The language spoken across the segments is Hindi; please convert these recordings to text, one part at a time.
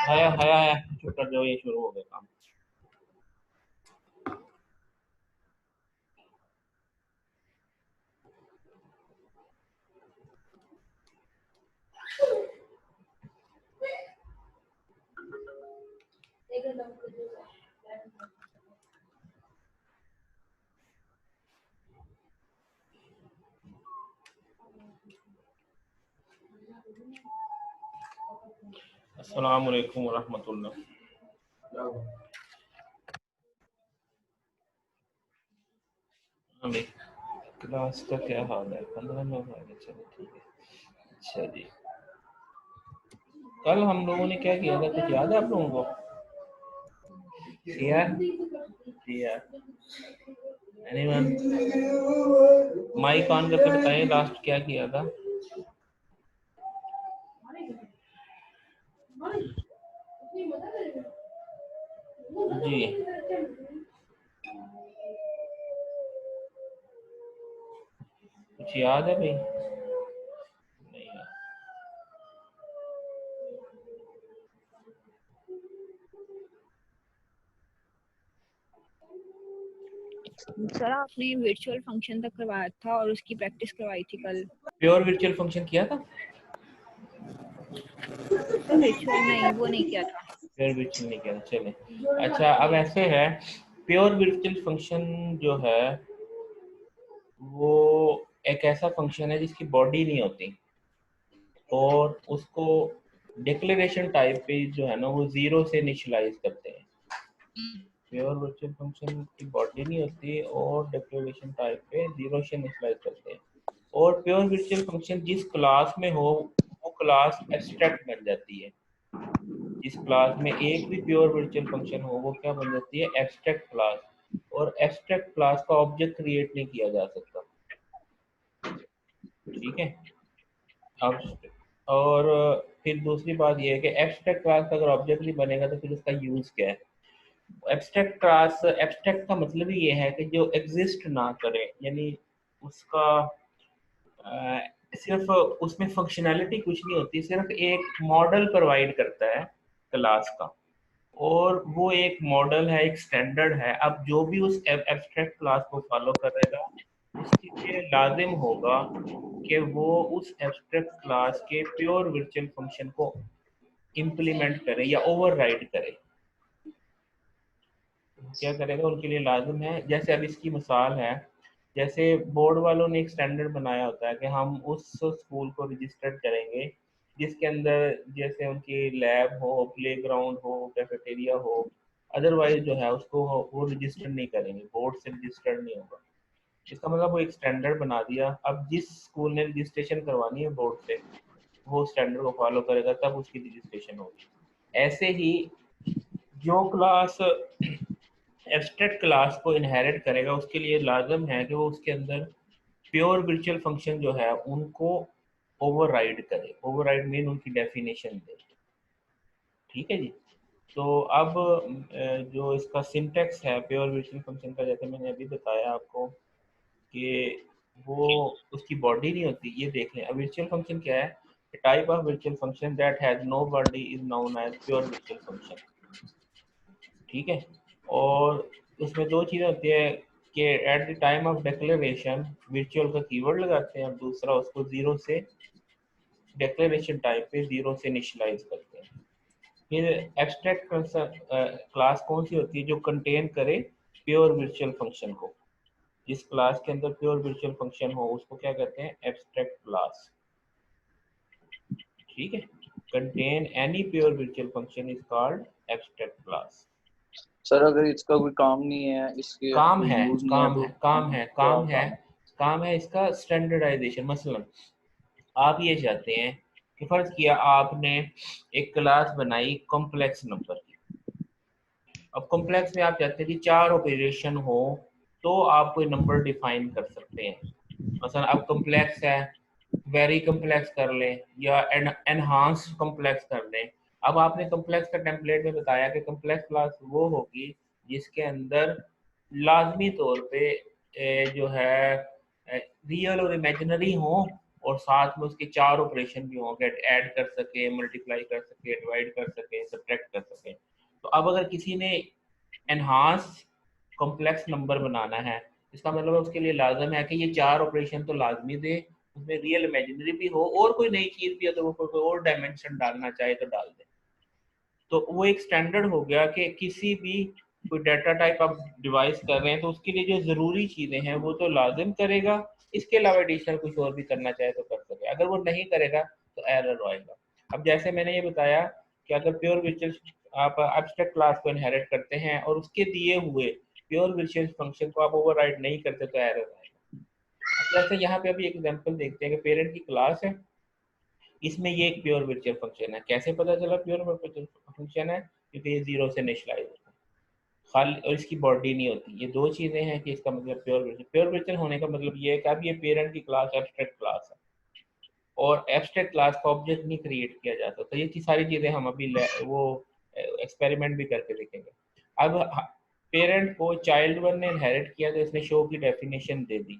आया आया आया, चुप कर जाओ, ये शुरू हो गया काम। अस्सलाम वालेकुम रहमतुल्लाह। क्लास का क्या हाल है? 15 लोग आ गए, चलो ठीक है। अच्छा जी, कल हम लोगों ने क्या किया था, कुछ याद है आप लोगों को? एनीवन माइक ऑन करके बताइए, लास्ट क्या किया था? जी, कुछ याद है भाई? नहीं याद। सर आपने वर्चुअल फंक्शन तक करवाया था और उसकी प्रैक्टिस करवाई थी कल। प्योर वर्चुअल फंक्शन किया था? तो वर्चुअल नहीं, वो नहीं किया था। प्योर वर्चुअल नहीं किया था, चले। अच्छा, अब ऐसे है, प्योर वर्चुअल फंक्शन जो है वो एक ऐसा फंक्शन है जिसकी बॉडी नहीं होती और उसको डिक्लेरेशन टाइप पे जो है ना वो जीरो से इनिशियलाइज करते हैं। प्योर वर्चुअल फंक्शन की बॉडी नहीं होती और डिक्लेरेशन टाइप पे जीरो से इनिशियलाइज करते हैं। और प्योर वर्चुअल फंक्शन जिस क्लास में हो वो क्लास एब्स्ट्रैक्ट बन जाती है। जिस क्लास में एक भी प्योर वर्चुअल फंक्शन हो वो क्या बन जाती है? Abstract class. और एब्स्ट्रैक्ट क्लास का ऑब्जेक्ट क्रिएट नहीं किया जा सकता, ठीक है। अब और फिर दूसरी बात ये है कि एब्स्ट्रैक्ट क्लास का अगर ऑब्जेक्ट नहीं बनेगा तो फिर उसका यूज क्या है? एब्स्ट्रैक्ट क्लास, एब्स्ट्रैक्ट का मतलब ही ये है कि जो एग्जिस्ट ना करे, यानी उसका सिर्फ उसमें फंक्शनैलिटी कुछ नहीं होती, सिर्फ एक मॉडल प्रोवाइड करता है क्लास का। और वो एक मॉडल है, एक स्टैंडर्ड है। अब जो भी उस एब्स्ट्रैक्ट क्लास को फॉलो करेगा उसके लिए लाजिम होगा कि वो उस एब्स्ट्रैक्ट क्लास के प्योर वर्चुअल फंक्शन को इम्प्लीमेंट करे या ओवरराइड करे। क्या करेगा? उनके लिए लाजिम है, जैसे अब इसकी मिसाल है, जैसे बोर्ड वालों ने एक स्टैंडर्ड बनाया होता है कि हम उस स्कूल को रजिस्टर्ड करेंगे जिसके अंदर जैसे उनकी लैब हो, प्लेग्राउंड हो, कैफेटेरिया हो। अदरवाइज जो है उसको वो रजिस्टर नहीं करेंगे, बोर्ड से रजिस्टर्ड नहीं होगा। इसका मतलब वो एक स्टैंडर्ड बना दिया। अब जिस स्कूल ने रजिस्ट्रेशन करवानी है बोर्ड से वो स्टैंडर्ड को फॉलो करेगा तब उसकी रजिस्ट्रेशन होगी। ऐसे ही जो क्लास एब्स्ट्रैक्ट क्लास को इनहेरिट करेगा उसके लिए लाजम है कि वो उसके अंदर प्योर वर्चुअल फंक्शन जो है उनको ओवरराइड करे। ओवरराइड मीन उनकी डेफिनेशन दे, ठीक है जी। तो अब जो इसका सिंटैक्स है प्योर वर्चुअल फंक्शन का, जैसे मैंने अभी बताया आपको कि वो उसकी बॉडी नहीं होती। ये देख लें, अब वर्चुअल फंक्शन क्या है? Type of virtual function that has no body is known as pure virtual function, ठीक है। और इसमें दो चीज़ें होती है कि at the time of declaration virtual का कीवर्ड लगाते हैं और दूसरा उसको जीरो से डिक्लेरेशन टाइप पे जीरो से इनिशियलाइज करते हैं। फिर एब्स्ट्रैक्ट क्लास कौन सी होती है? जो कंटेन करे प्योर वर्चुअल फंक्शन को। जिस क्लास के अंदर प्योर वर्चुअल फंक्शन हो उसको क्या कहते हैं? एब्स्ट्रैक्ट क्लास, ठीक है। Contain any pure virtual function is called abstract class. Sir अगर इसका कोई काम नहीं है, इसके काम कोई है, यूज नहीं है काम तो है, काम है, क्या काम है, काम? काम है इसका स्टैंडर्डाइजेशन। मसलन आप ये चाहते हैं कि फर्ज किया आपने एक क्लास बनाई कॉम्प्लेक्स नंबर की। अब कॉम्प्लेक्स में आप चाहते हैं कि 4 ऑपरेशन हो तो आप कोई नंबर डिफाइन कर सकते हैं। मसलन अब कॉम्प्लेक्स है, वेरी कॉम्प्लेक्स कर लें या एनहांस्ड कॉम्प्लेक्स कर लें। अब आपने कॉम्प्लेक्स का टेम्पलेट में बताया कि कॉम्प्लेक्स क्लास वो होगी जिसके अंदर लाजमी तौर पे जो है रियल और इमेजिनरी हो और साथ में उसके 4 ऑपरेशन भी हों, गेट ऐड कर सके, मल्टीप्लाई कर सके, डिवाइड कर सके, सब्ट्रैक्ट कर सके। तो अब अगर किसी ने एनहांस कॉम्प्लेक्स नंबर बनाना है, इसका मतलब उसके लिए लाजम है कि ये 4 ऑपरेशन तो लाजमी दे, उसमें रियल इमेजिनरी भी हो और कोई नई चीज़ भी अगर वो कोई और डायमेंशन डालना चाहे तो डाल दे। तो वो एक स्टैंडर्ड हो गया कि किसी भी कोई डाटा टाइप आप डिवाइस कर रहे हैं तो उसके लिए जो ज़रूरी चीज़ें हैं वो तो लाजिम करेगा, इसके अलावा एडिशनल कुछ और भी करना चाहे तो कर सके। अगर वो नहीं करेगा तो एरर आएगा। अब जैसे मैंने ये बताया कि अगर प्योर वर्चुअल आप एब्स्ट्रैक्ट क्लास को इनहेरिट करते हैं और उसके दिए हुए प्योर वर्चुअल फंक्शन को आप ओवरराइड नहीं करते तो एरर आएगा। अब जैसे यहाँ पे अभी एग्जांपल देखते हैं कि पेरेंट की क्लास है, इसमें ये एक प्योर वर्चुअल फंक्शन है। कैसे पता चला प्योर वर्चुअल फंक्शन है? क्योंकि ये 0 से इनिशियलाइज होता है, खाली, और इसकी बॉडी नहीं होती। ये दो चीज़ें हैं कि इसका मतलब प्योर वर्चुअल होने का मतलब ये है कि अब ये पेरेंट की क्लास एब्स्ट्रैक्ट क्लास है और एब्स्ट्रैक्ट क्लास का ऑब्जेक्ट नहीं क्रिएट किया जाता। तो ये सारी चीज़ें हम अभी वो एक्सपेरिमेंट भी करके देखेंगे। अब पेरेंट को चाइल्ड वन ने इनहेरिट किया तो इसने शो की डेफिनेशन दे दी,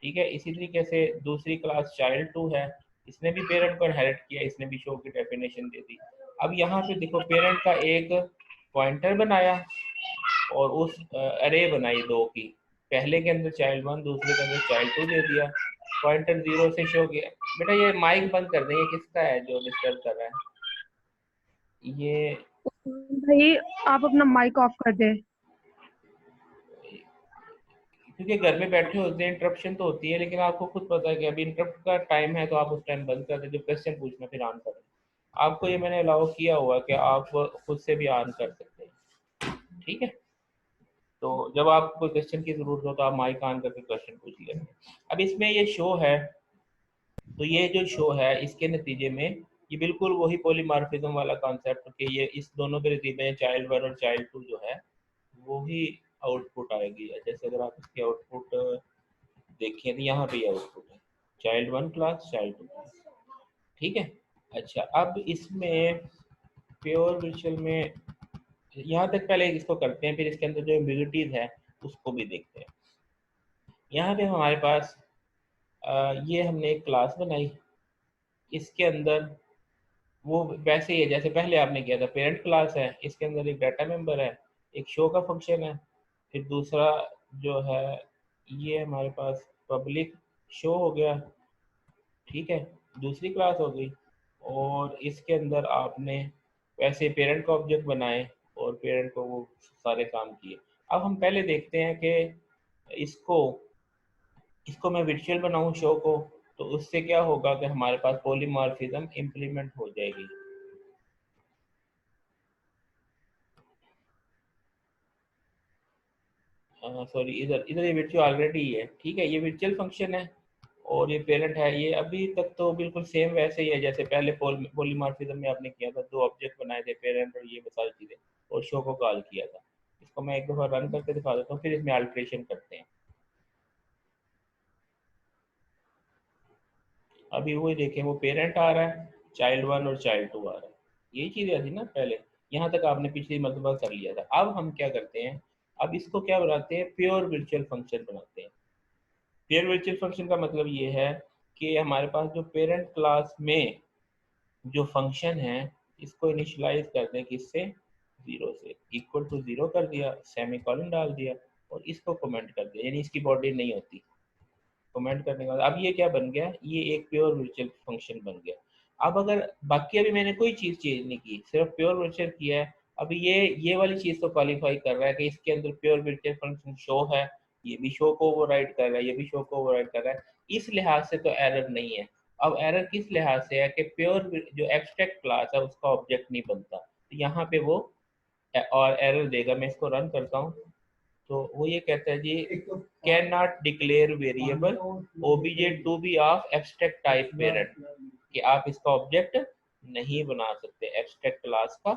ठीक है। इसी तरीके से दूसरी क्लास चाइल्ड टू है, इसने भी पेरेंट को इनहेरिट किया, इसने भी शो की डेफिनेशन दे दी। अब यहाँ पे देखो पेरेंट का एक पॉइंटर बनाया और उस अरे बनाई दो की, पहले के अंदर चाइल्ड वन, दूसरे के अंदर चाइल्ड टू दे दिया, पॉइंटर 0 से शो किया। बेटा ये माइक बंद कर दें, ये किसका है जो डिस्टर्ब कर रहा है? ये भाई आप अपना माइक ऑफ कर दें। क्योंकि घर में बैठे होते हैं, इंटरप्शन तो होती है, लेकिन आपको खुद पता है कि अभी इंटरप्ट का टाइम है तो आप उस टाइम बंद कर दें, जब क्वेश्चन पूछना फिर ऑन करें। आपको ये मैंने अलाउ किया हुआ कि आप खुद से भी ऑन कर सकते हैं, ठीक है। तो जब आपको कोई क्वेश्चन की जरूरत हो तो आप माइक ऑन करके क्वेश्चन पूछ लेंगे। अब इसमें ये शो है, तो ये जो शो है इसके नतीजे में ये बिल्कुल वही पॉलीमॉर्फिज्म वाला कॉन्सेप्ट कि ये इस दोनों के नतीजे में चाइल्ड वन और चाइल्ड टू जो है वही आउटपुट आएगी। जैसे अगर आप इसकी आउटपुट देखिए तो यहाँ पे आउटपुट है child one class, child two class, ठीक है। अच्छा, अब इसमें प्योर वर्चुअल में यहाँ तक पहले इसको करते हैं, फिर इसके अंदर जो एम्बिग्युइटीज है उसको भी देखते हैं। यहाँ पे हमारे पास ये हमने एक क्लास बनाई, इसके अंदर वो वैसे ही है जैसे पहले आपने किया था, पेरेंट क्लास है, इसके अंदर एक डाटा मेंबर है, एक शो का फंक्शन है, फिर दूसरा जो है ये हमारे पास पब्लिक शो हो गया, ठीक है, दूसरी क्लास हो गई। और इसके अंदर आपने वैसे पेरेंट का ऑब्जेक्ट बनाए और पेरेंट को वो सारे काम किए। अब हम पहले देखते हैं कि इसको इसको मैं वर्चुअल बनाऊं शो को, तो उससे क्या होगा कि हमारे पास पॉलीमॉर्फिज्म इम्प्लीमेंट हो जाएगी। सॉरी, इधर इधर ये वर्चुअल ऑलरेडी है, ठीक है, ये वर्चुअल फंक्शन है और ये पेरेंट है। ये अभी तक तो बिल्कुल सेम वैसे ही है जैसे पहले पॉलीमॉर्फिज्म में आपने किया था, दो ऑब्जेक्ट बनाए थे पेरेंट और ये सारी चीज़ें, और शो को कॉल किया था। इसको मैं एक दफ़ा रन करके दिखा देता हूँ, फिर इसमें अल्ट्रेशन करते हैं। अभी वही देखें, वो पेरेंट आ रहा है, चाइल्ड वन और चाइल्ड टू आ रहा है, यही चीज़ें थी ना पहले, यहाँ तक आपने पिछली मरतबा कर लिया था। अब हम क्या करते हैं, अब इसको क्या बनाते हैं, प्योर वर्चुअल फंक्शन बनाते हैं। प्योर वर्चुअल फंक्शन का मतलब ये है कि हमारे पास जो पेरेंट क्लास में जो फंक्शन है इसको इनिशियलाइज कर दें किससे, 0 से, इक्वल टू 0 कर दिया, सेमी कॉलन डाल दिया और इसको कमेंट कर दिया, यानी इसकी बॉडी नहीं होती। कमेंट करने के बाद अब ये क्या बन गया, ये एक प्योर वर्चुअल फंक्शन बन गया। अब अगर बाकी अभी मैंने कोई चीज़ चेंज नहीं की, सिर्फ प्योर वर्चुअल किया है, अभी ये वाली चीज़ तो क्वालिफाई कर रहा है कि इसके अंदर प्योर वर्चुअल फंक्शन शो है, ये भी शो को ओवरराइड कर रहा है, ये भी शो को ओवरराइड कर रहा है, इस लिहाज से तो एरर नहीं है। अब एरर किस लिहाज से है कि प्योर जो एब्स्ट्रैक्ट क्लास है उसका ऑब्जेक्ट नहीं बनता, तो यहाँ पे वो और एरर देगा। मैं इसको रन करता हूँ तो वो ये कहता है जी, can not declare variable OBJ to be of abstract type parent, कि आप इसका ऑब्जेक्ट नहीं बना सकते, एब्स्ट्रैक्ट क्लास का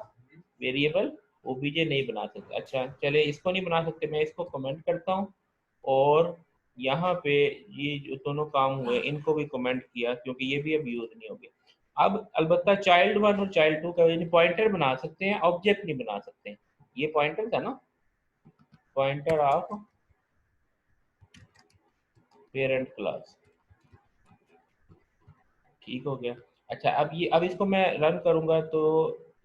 वेरिएबल ओबीजे नहीं बना सकते। अच्छा चले, इसको नहीं बना सकते, मैं इसको कमेंट करता हूँ और यहाँ पे ये जो दोनों काम हुए इनको भी कमेंट किया क्योंकि ये भी अब यूज नहीं होंगे। अब अलबत्ता चाइल्ड वन और चाइल्ड टू का पॉइंटर बना सकते हैं, ऑब्जेक्ट नहीं बना सकते। ये पॉइंटर था ना, पॉइंटर ऑफ पेरेंट क्लास, ठीक हो गया। अच्छा अब इसको मैं रन करूंगा तो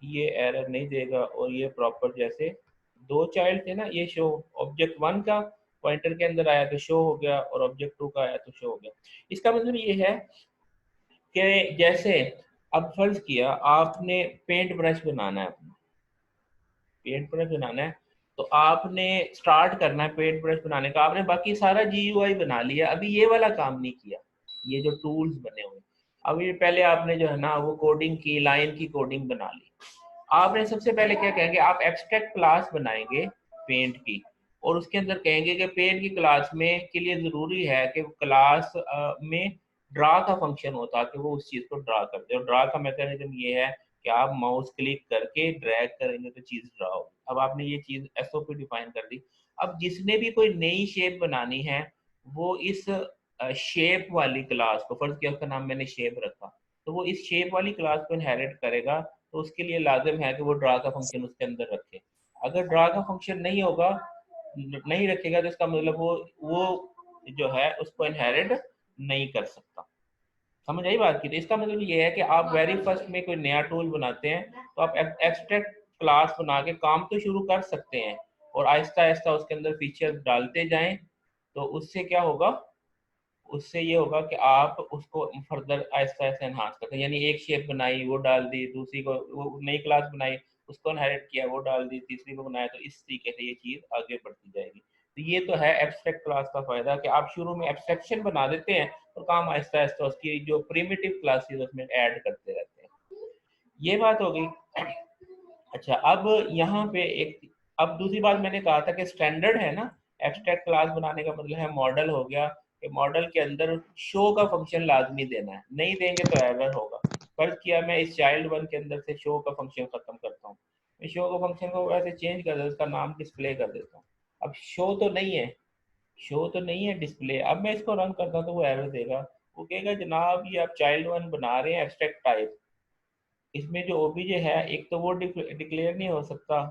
ये एरर नहीं देगा और ये प्रॉपर जैसे दो चाइल्ड थे ना, ये शो ऑब्जेक्ट वन का पॉइंटर के अंदर आया तो शो हो गया और ऑब्जेक्ट टू का आया तो शो हो गया। इसका मतलब ये है कि जैसे अब फर्ज किया आपने पेंट ब्रश बनाना है, अपना पेंट ब्रश बनाना है तो आपने स्टार्ट करना है पेंट ब्रश बनाने का, आपने बाकी सारा GUI बना लिया, अभी ये वाला काम नहीं किया, ये जो टूल्स बने हुए अभी पहले आपने जो है ना वो कोडिंग की, लाइन की कोडिंग बना ली। आपने सबसे पहले क्या कहेंगे, आप एब्स्ट्रैक्ट क्लास बनाएंगे पेंट की और उसके अंदर कहेंगे कि पेंट की क्लास में के लिए जरूरी है कि क्लास में ड्रा का फंक्शन होता है कि वो उस चीज को ड्रा कर दे, और ड्रा का मैकेनिज्म ये है कि आप माउस क्लिक करके ड्रैग करेंगे तो चीज ड्रा होगी। अब आपने ये चीज SOP डिफाइन कर दी। अब जिसने भी कोई नई शेप बनानी है वो इस शेप वाली क्लास को, फर्ज किया उसका नाम मैंने शेप रखा, तो वो इस शेप वाली क्लास को इनहेरिट करेगा, तो उसके लिए लाजिम है कि वो ड्रा का फंक्शन उसके अंदर रखे। अगर ड्रा का फंक्शन नहीं होगा, नहीं रखेगा, तो इसका मतलब वो जो है उसको इनहेरिट नहीं कर सकता। समझ आई बात की? तो इसका मतलब ये है कि आप वेरी फर्स्ट में कोई नया टूल बनाते हैं तो आप एब्स्ट्रैक्ट क्लास बना के काम तो शुरू कर सकते हैं और आहिस्ता आहिस्ता उसके अंदर फीचर डालते जाएं, तो उससे क्या होगा, उससे ये होगा कि आप उसको फर्दर आहिस्ता आहिस्ता एनहांस करते हैं। यानी एक शेप बनाई वो डाल दी, दूसरी को वो नई क्लास बनाई उसको इनहेरिट किया वो डाल दी, तीसरी को बनाया, तो इस तरीके से ये चीज़ आगे बढ़ती जाएगी। तो ये तो है एब्स्ट्रैक्ट क्लास का फायदा कि आप शुरू में एब्स्ट्रैक्शन बना देते हैं और काम आहिस्ता आहिस्ता उसकी जो प्रिमिटिव क्लासेस उसमें ऐड करते रहते हैं। ये बात हो गई। अच्छा अब यहाँ पे एक, अब दूसरी बात मैंने कहा था कि स्टैंडर्ड है ना, एब्स्ट्रैक्ट क्लास बनाने का मतलब है मॉडल हो गया कि मॉडल के अंदर शो का फंक्शन लाजमी देना है, नहीं देंगे तो एरर होगा। फर्ज किया मैं इस चाइल्ड वन के अंदर से शो का फंक्शन खत्म करता हूँ, मैं शो का फंक्शन को वैसे चेंज कर देता हूँ, उसका नाम डिस्प्ले कर देता हूँ। अब शो तो नहीं है, शो तो नहीं है डिस्प्ले। अब मैं इसको रन करता हूँ तो वो एरर देगा, वो कहेगा जनाब ये आप चाइल्ड वन बना रहे हैं एब्स्ट्रैक्ट टाइप, इसमें जो ओबीजे है एक तो वो डिक्लेयर नहीं हो सकता,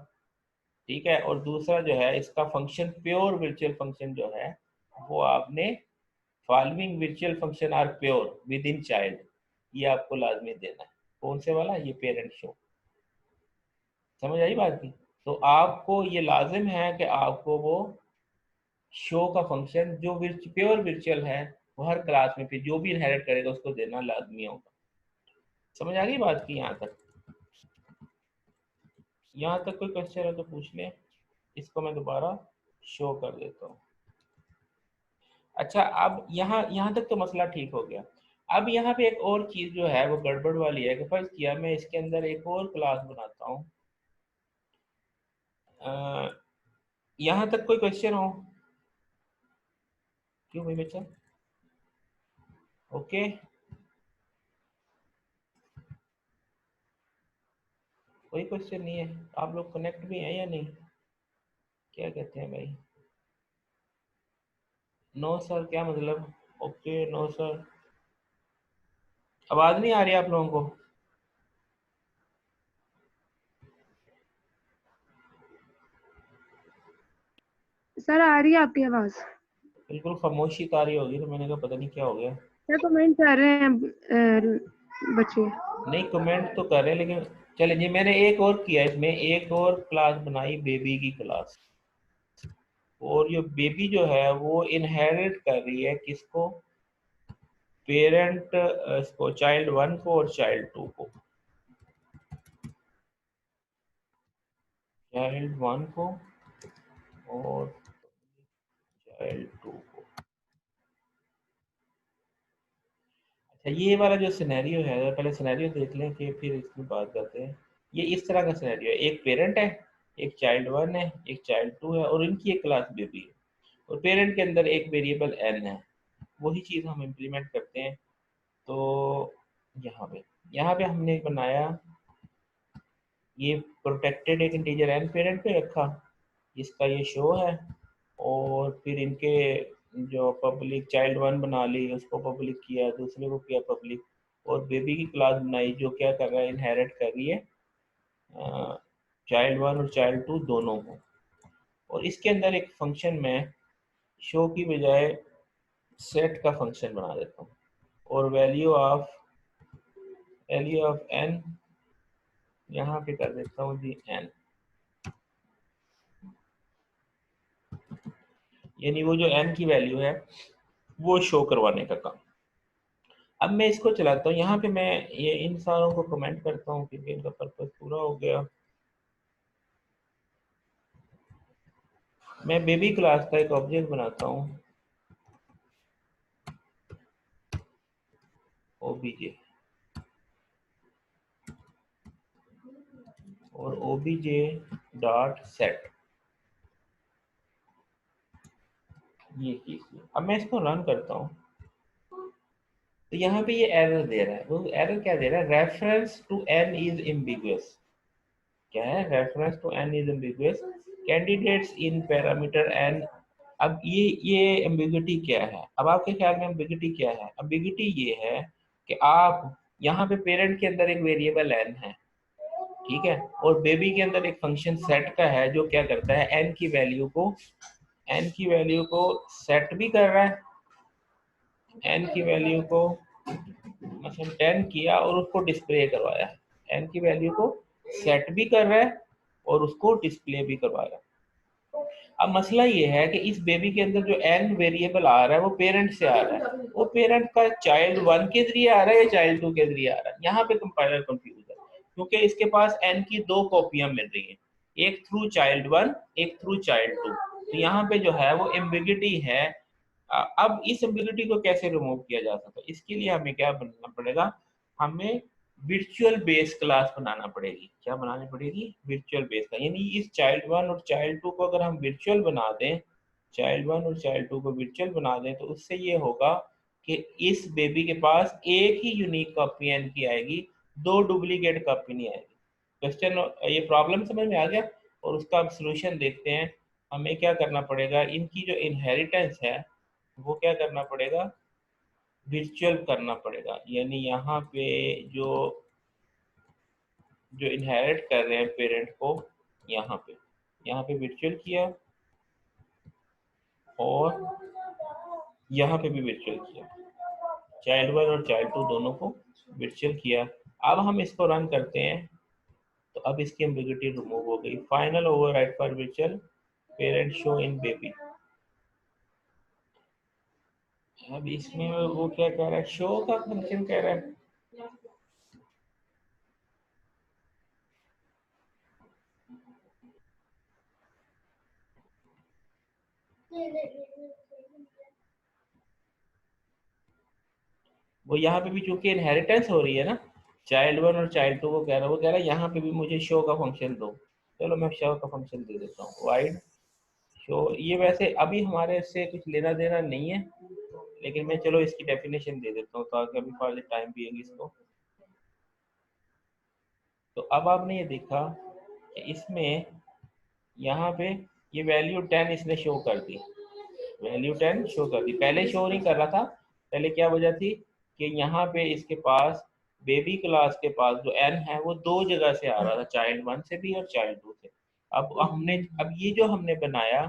ठीक है, और दूसरा जो है इसका फंक्शन प्योर वर्चुअल फंक्शन जो है वो आपने following virtual function are pure within child, ये आपको लाजमी देना है। कौन से वाला? ये पेरेंट शो। समझ आई बात की? तो आपको ये लाजिम है कि आपको वो शो का फंक्शन जो प्योर वर्चुअल है वो हर क्लास में फिर जो भी इनहेरिट करेगा उसको देना लाजमी होगा। समझ आ गई बात की? यहाँ तक, यहाँ तक कोई क्वेश्चन है तो पूछ लें, इसको मैं दोबारा शो कर देता हूँ। अच्छा अब यहाँ यहाँ तक तो मसला ठीक हो गया। अब यहाँ पे एक और चीज जो है वो गड़बड़ वाली है कि फर्ज किया मैं इसके अंदर एक और क्लास बनाता हूँ, यहाँ तक कोई क्वेश्चन हो? क्यों भाई बच्चा? ओके, कोई क्वेश्चन नहीं है? आप लोग कनेक्ट भी हैं या नहीं? क्या कहते हैं भाई? नो सर क्या मतलब? ओके नो सर, आवाज नहीं आ रही आप लोगों को? सर आ रही है आपकी आवाज। बिल्कुल खामोशी तारी होगी, तो मैंने कहा पता नहीं क्या हो गया। सर कमेंट कर रहे हैं बच्चे। नहीं कमेंट तो कर रहे हैं लेकिन चले जी, मैंने एक और किया, इसमें एक और क्लास बनाई बेबी की क्लास, और ये बेबी जो है वो इनहेरिट कर रही है किसको? पेरेंट इसको चाइल्ड वन को और चाइल्ड टू को, चाइल्ड वन को और चाइल्ड टू को। अच्छा ये वाला जो सिनेरियो है, पहले सिनेरियो देख लें कि फिर इसकी बात करते हैं। ये इस तरह का सिनेरियो है, एक पेरेंट है, एक चाइल्ड वन है, एक चाइल्ड टू है और इनकी एक क्लास बेबी है, और पेरेंट के अंदर एक वेरिएबल n है। वही चीज़ हम इम्प्लीमेंट करते हैं। तो यहाँ पे हमने बनाया, ये प्रोटेक्टेड एक इंटीजर n पेरेंट पे रखा, इसका ये शो है, और फिर इनके जो पब्लिक चाइल्ड वन बना ली उसको पब्लिक किया, दूसरे को किया पब्लिक, और बेबी की क्लास बनाई जो क्या कर रहा है, इनहेरिट कर रही है चाइल्ड वन और चाइल्ड टू दोनों को। और इसके अंदर एक फंक्शन में शो की बजाय सेट का फंक्शन बना देता हूँ, और value of value of n, यहाँ पे कर देता हूँ जी n, यानी वो जो n की वैल्यू है वो शो करवाने का काम। अब मैं इसको चलाता हूँ, यहाँ पे मैं ये इन सारों को कमेंट करता हूँ क्योंकि इनका पर्पस पूरा हो गया। मैं बेबी क्लास का एक ऑब्जेक्ट बनाता हूँ obj, और obj डॉट सेट, ये चीज। अब मैं इसको रन करता हूँ तो यहाँ पे ये एरर दे रहा है। वो एरर क्या दे रहा है? Reference to n is ambiguous. क्या है? Reference to n is ambiguous, candidates in parameter n। अब ये एम्बिगुइटी क्या है? अब आपके ख्याल में एम्बिगुइटी क्या है? एम्बिगुइटी ये है कि आप यहाँ पे पेरेंट के अंदर एक वेरिएबल n है, ठीक है, और बेबी के अंदर एक फंक्शन सेट का है जो क्या करता है, n की वैल्यू को सेट भी कर रहा है, n की वैल्यू को मतलब 10 किया और उसको डिस्प्ले करवाया, n की वैल्यू को सेट भी कर रहा है और उसको डिस्प्ले भी करवा रहा है। अब मसला ये है कि इस बेबी के अंदर जो n वेरिएबल आ रहा है वो पेरेंट से आ रहा है, वो पेरेंट का चाइल्ड 1 के जरिए आ रहा है या चाइल्ड 2 के जरिए आ रहा है? यहाँ पे कंपाइलर कंफ्यूज है क्योंकि इसके पास n की 2 कॉपियां मिल रही हैं, एक थ्रू चाइल्ड 1, एक थ्रू चाइल्ड 2। तो यहाँ पे जो है वो एम्बिगिटी है। अब इस एम्बिगिटी को कैसे रिमूव किया जा सकता है? इसके लिए हमें क्या बनाना पड़ेगा? हमें वर्चुअल बेस क्लास बनाना पड़ेगी। क्या बनानी पड़ेगी? वर्चुअल बेस का, यानी इस चाइल्ड 1 और चाइल्ड 2 को अगर हम वर्चुअल बना दें, चाइल्ड 1 और चाइल्ड 2 को वर्चुअल बना दें तो उससे ये होगा कि इस बेबी के पास एक ही यूनिक कॉपी एन की आएगी, 2 डुप्लीकेट कॉपी नहीं आएगी। क्वेश्चन, ये प्रॉब्लम समझ में आ गया? और उसका अब सोल्यूशन देखते हैं। हमें क्या करना पड़ेगा? इनकी जो इनहेरिटेंस है वो क्या करना पड़ेगा? वर्चुअल करना पड़ेगा, यानी यहाँ पे जो इनहेरिट कर रहे हैं पेरेंट को, यहाँ पे वर्चुअल किया और यहाँ पे भी वर्चुअल किया, चाइल्ड 1 और चाइल्ड 2 दोनों को वर्चुअल किया। अब हम इसको रन करते हैं तो अब इसकी एम्बिग्युइटी रिमूव हो गई। Final override for virtual parent show in baby. अब इसमें वो क्या कह रहा है? शो का फंक्शन कह रहा है। वो यहाँ पे भी चूंकि इनहेरिटेंस हो रही है ना, चाइल्ड 1 और चाइल्ड 2 को कह रहा है, वो कह रहा है यहाँ पे भी मुझे शो का फंक्शन दो। चलो मैं शो का फंक्शन दे देता हूँ, वाइड शो। ये वैसे अभी हमारे इससे कुछ लेना देना नहीं है, लेकिन मैं चलो इसकी डेफिनेशन दे देता हूँ ताकि अभी फॉर द टाइम भी इसको। तो अब आपने ये देखा कि इसमें यहाँ पे ये वैल्यू 10 इसने शो कर दी, वैल्यू 10 शो कर दी। पहले शो नहीं कर रहा था, पहले क्या वजह थी कि यहाँ पे इसके पास बेबी क्लास के पास जो n है वो 2 जगह से आ रहा था, चाइल्ड 1 से भी और चाइल्ड 2 से। अब ये जो हमने बनाया,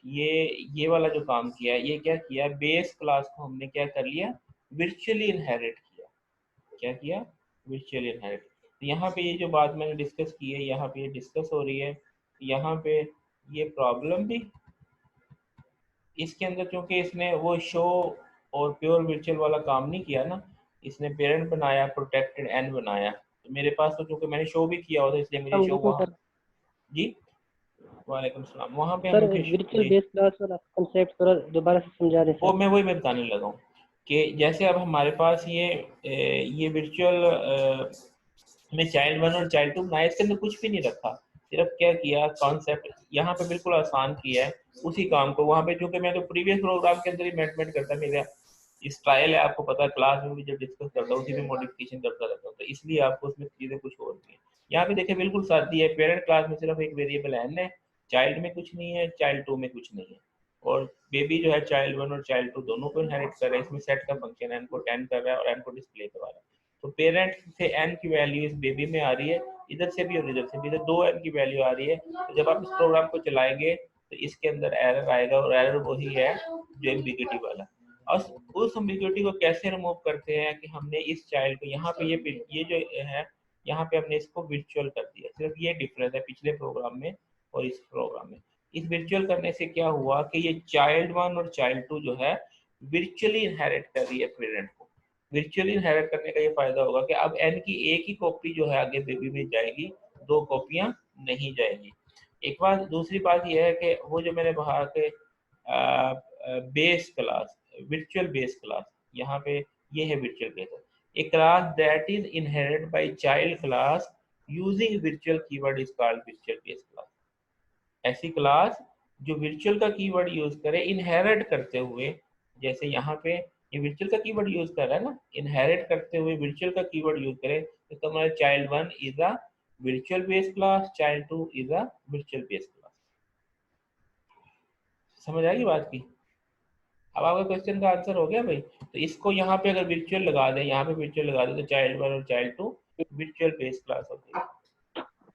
ये वाला जो काम किया, ये क्या किया? बेस क्लास को हमने क्या कर लिया? वर्चुअली इनहेरिट किया। क्या किया? Virtually inherit. तो यहाँ पे ये जो बात मैंने डिस्कस की है, यहाँ पे ये डिस्कस हो रही है, यहाँ पे ये प्रॉब्लम भी इसके अंदर, क्योंकि इसने वो शो और प्योर वर्चुअल वाला काम नहीं किया ना, इसने पेरेंट बनाया, प्रोटेक्टेड एन बनाया। तो मेरे पास तो चूंकि मैंने शो भी किया होता इसलिए मुझे शो वहाँ। जी वालेकुम सलाम। वहाँ पे सर मुझे वर्चुअल बेस क्लास वाला कांसेप्ट थोड़ा दोबारा से समझा रहे वो सर। मैं वही मैं बताने लगा हूँ कि जैसे अब हमारे पास ये वर्चुअल में चाइल्ड 1 और चाइल्ड 2 बनाया, इसके अंदर कुछ भी नहीं रखा, सिर्फ क्या किया? कॉन्सेप्ट यहाँ पे बिल्कुल आसान किया है उसी काम को। वहाँ पे चूंकि मैं तो प्रीवियस प्रोग्राम के अंदर ही मेंटेन करता, मेरा इस ट्रायल है, आपको पता है, क्लास में भी जब डिस्कस करता हूँ उसी में मॉडिफिकेशन करता रहता हूँ, तो इसलिए आपको उसमें चीज़ें कुछ और भी है। यहाँ पे देखिए बिल्कुल सादी है, पेरेंट क्लास में सिर्फ एक वेरिएबल एन है, चाइल्ड में कुछ नहीं है, चाइल्ड 2 में कुछ नहीं है, और बेबी जो है चाइल्ड 1 और चाइल्ड 2 दोनों को इनहेरिट कर रहा है। इसमें सेट का फंक्शन एन को 10 कर रहा है और एन को डिस्प्ले करवा रहा है। तो पेरेंट से एन की वैल्यू इस बेबी में आ रही है, इधर से भी और इधर से भी, इधर 2 एन की वैल्यू आ रही है। तो जब आप इस प्रोग्राम को चलाएंगे तो इसके अंदर एरर आएगा, और एरर वही है जो एम्बिग्युइटी वाला। और उस एम्बिग्युइटी को कैसे रिमूव करते हैं कि हमने इस चाइल्ड को यहाँ पे ये जो है यहाँ पे हमने इसको वर्चुअल कर दिया। सिर्फ ये डिफरेंस है पिछले प्रोग्राम में और इस प्रोग्राम में। इस वर्चुअल करने से क्या हुआ कि ये चाइल्ड 1 और चाइल्ड 2 जो है वर्चुअली इनहेरिट कर रही है पेरेंट को। वर्चुअली इनहेरिट करने का ये फायदा होगा कि अब एन की एक ही कॉपी जो है आगे बेबी में जाएगी, 2 कॉपियां नहीं जाएंगी। एक बात, दूसरी बात यह है कि वो जो मैंने कहा कि base class, virtual base class, यहाँ पे ये है virtual base, a class that is inherited by child class using virtual keyword is called virtual base class। ऐसी क्लास जो virtual का कीवर्ड यूज करे इनहेरिट करते हुए, जैसे यहाँ पे ये virtual का कीवर्ड यूज कर रहा है ना, इनहेरिट करते हुए virtual का कीवर्ड यूज करे तो तुम्हारा child 1 is a virtual base class, child 2 is a virtual base class। समझ आएगी बात की? अब आपका क्वेश्चन का आंसर हो गया भाई। तो इसको यहाँ पे अगर वर्चुअल लगा दें, यहाँ पे वर्चुअल लगा दें तो चाइल्ड 1 और चाइल्ड 2 वर्चुअल बेस क्लास होती है।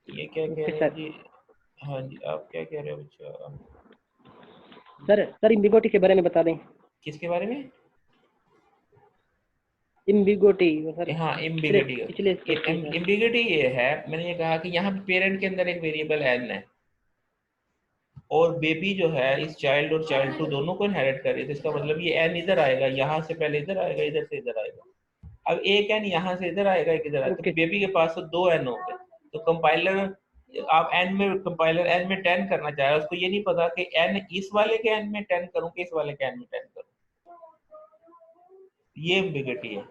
ये क्या कह रहे हैं जी? हाँ जी, आप क्या कह रहे हो बच्चा? सर एम्बिग्युइटी के बारे में बता दें। किसके बारे में? Ambiguity sir. हाँ, एम्बिग्युइटी ये है, मैंने ये कहा कि यहाँ पेरेंट के अंदर एक वेरिएबल एन है और बेबी जो है इस चाइल्ड और चाइल्ड 2 दोनों को इनहेरिट कर रही है। तो इसका मतलब ये एन इधर आएगा, यहाँ से पहले इधर आएगा, इधर से इधर आएगा। अब एक एन यहाँ से इधर आएगा, एक इधर आएगा, तो बेबी के पास तो 2 एन हो गए। तो कंपाइलर आप कंपाइलर एन में 10 करना चाह रहा है, उसको ये नहीं पता कि एन इस वाले के एन में 10 करूँ कि इस वाले के एन में 10 करूँ। ये एम्बिग्युइटी है,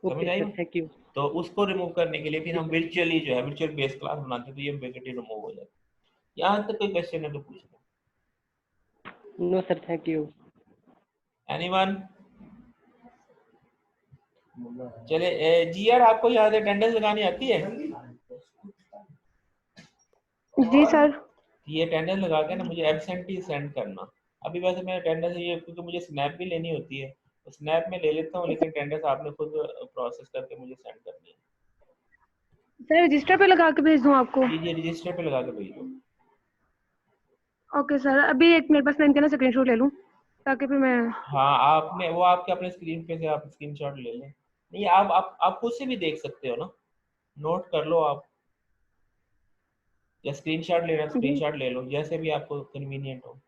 समझ आई? Thank you. तो उसको रिमूव करने के लिए फिर हम वर्चुअली जो है वर्चुअल बेस क्लास बनाते हैं, तो ये एम्बिग्युइटी रिमूव हो जाती है। यहाँ तक कोई क्वेश्चन है तो पूछ लो। No sir, thank you. Anyone? चले जी यार, आपको याद है अटेंडेंस लगानी आती है? जी सर। ये अटेंडेंस लगा के ना मुझे एब्सेंटी सेंड करना। अभी वैसे मैं अटेंडेंस ये क्योंकि मुझे स्नैप भी लेनी होती है तो स्नैप में ले लेता हूँ, लेकिन अटेंडेंस आपने खुद प्रोसेस करके मुझे सेंड करनी है। सर रजिस्टर पे लगा के भेज दूं आपको? जी रजिस्टर पे लगा के भेज दो। ओके सर, अभी एक मेरे पास पेन का ना स्क्रीनशॉट ले लूं ताकि फिर मैं। हाँ, आपने वो आपके अपने स्क्रीन पे से आप स्क्रीनशॉट ले लें। नहीं, आप खुद से भी देख सकते हो ना, नोट कर लो आप, या स्क्रीनशॉट लेना स्क्रीनशॉट ले लो, जैसे भी आपको कन्वीनियंट हो।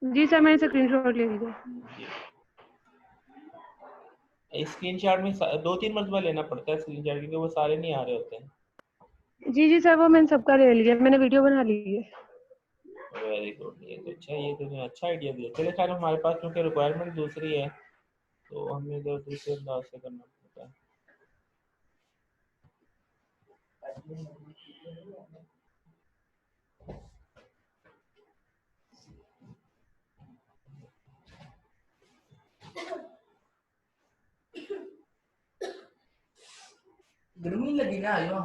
जी सर, मैंने स्क्रीनशॉट ले लिया। स्क्रीनशॉट में 2-3 मरतबा लेना पड़ता है स्क्रीनशॉट, क्योंकि वो सारे नहीं आ रहे होते हैं। जी सर, वो मैंने सबका ले लिया, मैंने वीडियो बना ली है। वेरी गुड, ये तो अच्छा, ये तो अच्छा आइडिया दिया। चलिए खैर, हमारे पास क्योंकि रिक्वायरमेंट दूसरी है तो हमें तो दूसरे अंदाज से करना पड़ता है। गर्मी लगी ना आयो।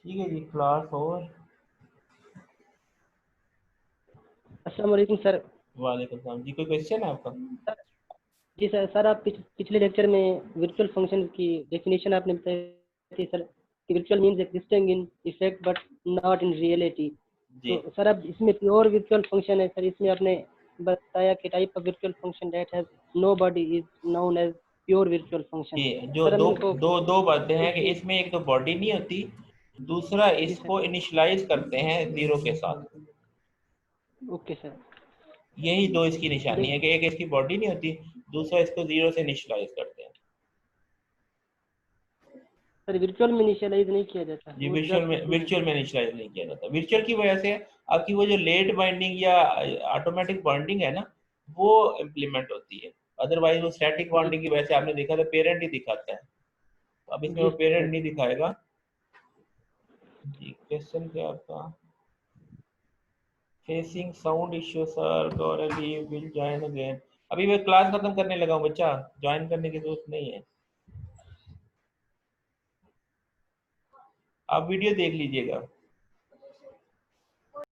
ठीक है जी, क्लास ओवर। अस्सलाम वालेकुम सर। वालेकुम सलाम जी, कोई क्वेश्चन है आपका? जी सर आप पिछले लेक्चर में वर्चुअल फंक्शन की डेफिनेशन आपने बताई थी सर कि virtual means existing in effect but not in reality. तो सर अब इसमें प्योर वर्चुअल फंक्शन है सर, इसमें आपने बताया कि type of virtual function that has no body is known as pure virtual function. जो दो बातें हैं कि इसमें एक तो बॉडी नहीं होती, दूसरा इसको इनिशियलाइज करते हैं 0 के साथ। Okay sir. यही दो इसकी निशानी है कि एक इसकी बॉडी नहीं होती, दूसरा इसको 0 से इनिशियलाइज करते हैं। सर वर्चुअल में इनिशियलाइज नहीं किया जाता, ये वो वर्चुअल में इनिशियलाइज नहीं किया जाता। वर्चुअल की वजह से आपकी वो जो लेट बाइंडिंग या ऑटोमेटिक बाइंडिंग है ना, वो इम्प्लीमेंट होती है। अदरवाइज वो स्टैटिक बाइंडिंग की वजह से आपने देखा था पेरेंट ही दिखाता है, तो अब इसमें वो पेरेंट नहीं दिखाएगा जी। क्वेश्चन क्या आपका? Facing sound issue sir, Gaurav will join again. अभी मैं क्लास खत्म करने लगा हूँ बच्चा, ज्वाइन करने की जरूरत नहीं है, आप वीडियो देख लीजिएगा।